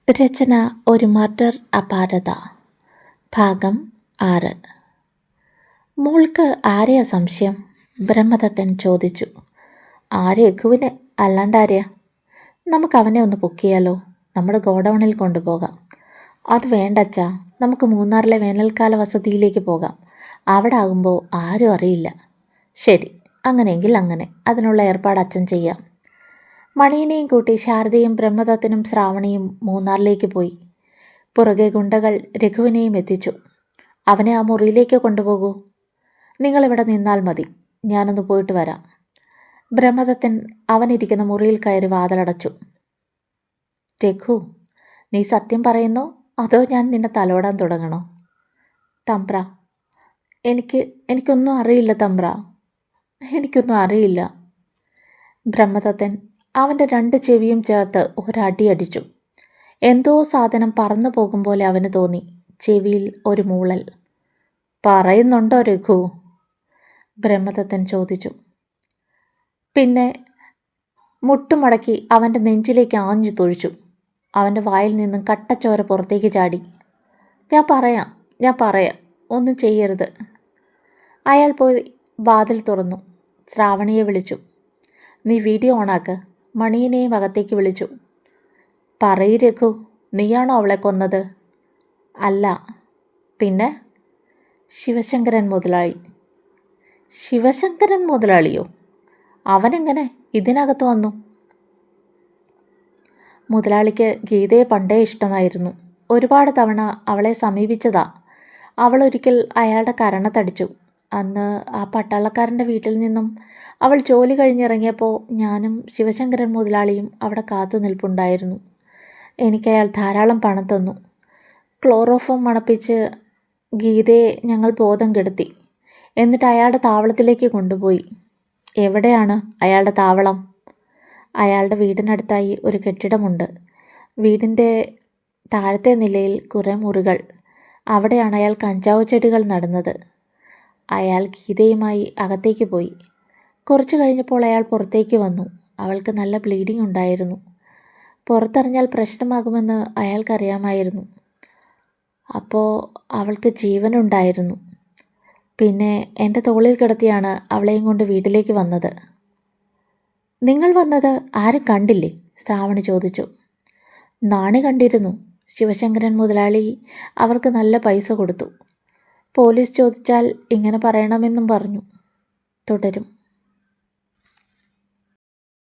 രചന ഒരു മർഡർ അപാരത ഭാഗം 6. മോൾക്ക് ആരെയാ സംശയം? ബ്രഹ്മദത്തൻ ചോദിച്ചു. രഘുവിന്, അല്ലാണ്ടാരെയാ? നമുക്ക് അവനെ ഒന്ന് പൊക്കിയാലോ? നമ്മുടെ ഗോഡൗണിൽ കൊണ്ടുപോകാം. അത് വേണ്ടച്ചാ, നമുക്ക് മൂന്നാറിലെ വേനൽക്കാല വസതിയിലേക്ക് പോകാം. അവിടെ ആകുമ്പോൾ ആരും അറിയില്ല. ശരി, അങ്ങനെയെങ്കിൽ അങ്ങനെ. അതിനുള്ള ഏർപ്പാട് അച്ഛൻ ചെയ്യാം. മണിയനെയും കൂട്ടി ശാരദയും ബ്രഹ്മദത്തനും ശ്രാവണിയും മൂന്നാറിലേക്ക് പോയി. പുറകെ ഗുണ്ടകൾ രഘുവിനെയും എത്തിച്ചു. അവനെ ആ മുറിയിലേക്ക് കൊണ്ടുപോകൂ. നിങ്ങളിവിടെ നിന്നാൽ മതി, ഞാനൊന്ന് പോയിട്ട് വരാം. ബ്രഹ്മദത്തൻ അവനിരിക്കുന്ന മുറിയിൽ കയറി വാതിലടച്ചു. രഘു, നീ സത്യം പറയുന്നോ അതോ ഞാൻ നിന്നെ തലോടാൻ തുടങ്ങണോ? തമ്പ്ര, എനിക്കൊന്നും അറിയില്ല തമ്പ്ര, എനിക്കൊന്നും അറിയില്ല. ബ്രഹ്മദത്തൻ അവൻ്റെ 2 ചെവിയും ചേർത്ത് ഒരടി അടിച്ചു. എന്തോ സാധനം പറന്നു പോകും പോലെ അവന് തോന്നി. ചെവിയിൽ ഒരു മൂളൽ. പറയുന്നുണ്ടോ രഘു? ബ്രഹ്മദത്തൻ ചോദിച്ചു. പിന്നെ മുട്ടുമടക്കി അവൻ്റെ നെഞ്ചിലേക്ക് ആഞ്ഞു തൊഴിച്ചു. അവൻ്റെ വായിൽ നിന്നും കട്ടച്ചോര പുറത്തേക്ക് ചാടി. ഞാൻ പറയാം, ഒന്നും ചെയ്യരുത്. അയാൾ പോയി വാതിൽ തുറന്നു. ശ്രാവണിയെ വിളിച്ചു. നീ വീഡിയോ ഓണാക്ക്. മണിയനെയും അകത്തേക്ക് വിളിച്ചു. പറയ് രഘു, നീയാണോ അവളെ കൊന്നത്? അല്ല. പിന്നെ? ശിവശങ്കരൻ മുതലാളി. ശിവശങ്കരൻ മുതലാളിയോ? അവനെങ്ങനെ ഇതിനകത്ത് വന്നു? മുതലാളിക്ക് ഗീതയെ പണ്ടേ ഇഷ്ടമായിരുന്നു. ഒരുപാട് തവണ അവളെ സമീപിച്ചതാ. അവളൊരിക്കൽ അയാളുടെ കരണത്തടിച്ചു. അന്ന് ആ പട്ടാളക്കാരൻ്റെ വീട്ടിൽ നിന്നും അവൾ ജോലി കഴിഞ്ഞിറങ്ങിയപ്പോൾ ഞാനും ശിവശങ്കരൻ മുതലാളിയും അവിടെ കാത്തു നിൽപ്പുണ്ടായിരുന്നു. എനിക്കയാൾ ധാരാളം പണം തന്നു. ക്ലോറോഫോം മണപ്പിച്ച് ഗീതയെ ഞങ്ങൾ ബോധം കെടുത്തി. എന്നിട്ട് അയാളുടെ താവളത്തിലേക്ക് കൊണ്ടുപോയി. എവിടെയാണ് അയാളുടെ താവളം? അയാളുടെ വീടിനടുത്തായി ഒരു കെട്ടിടമുണ്ട്. വീടിൻ്റെ താഴത്തെ നിലയിൽ കുറേ മുറികൾ. അവിടെയാണ് അയാൾ കഞ്ചാവ് ചെടികൾ നടുന്നത്. അയാൾ ഗീതയുമായി അകത്തേക്ക് പോയി. കുറച്ചു കഴിഞ്ഞപ്പോൾ അയാൾ പുറത്തേക്ക് വന്നു. അവൾക്ക് നല്ല ബ്ലീഡിംഗ് ഉണ്ടായിരുന്നു. പുറത്തറിഞ്ഞാൽ പ്രശ്നമാകുമെന്ന് അയാൾക്കറിയാമായിരുന്നു. അപ്പോൾ അവൾക്ക് ജീവനുണ്ടായിരുന്നു. പിന്നെ എൻ്റെ തോളിൽ കിടത്തിയാണ് അവളെയും കൊണ്ട് വീട്ടിലേക്ക് വന്നത്. നിങ്ങൾ വന്നത് ആരും കണ്ടില്ലേ? ശ്രാവണി ചോദിച്ചു. നാണി കണ്ടിരുന്നു. ശിവശങ്കരൻ മുതലാളി അവർക്ക് നല്ല പൈസ കൊടുത്തു. പോലീസ് ചോദിച്ചാൽ ഇങ്ങനെ പറയണമെന്നും പറഞ്ഞു. തുടരും.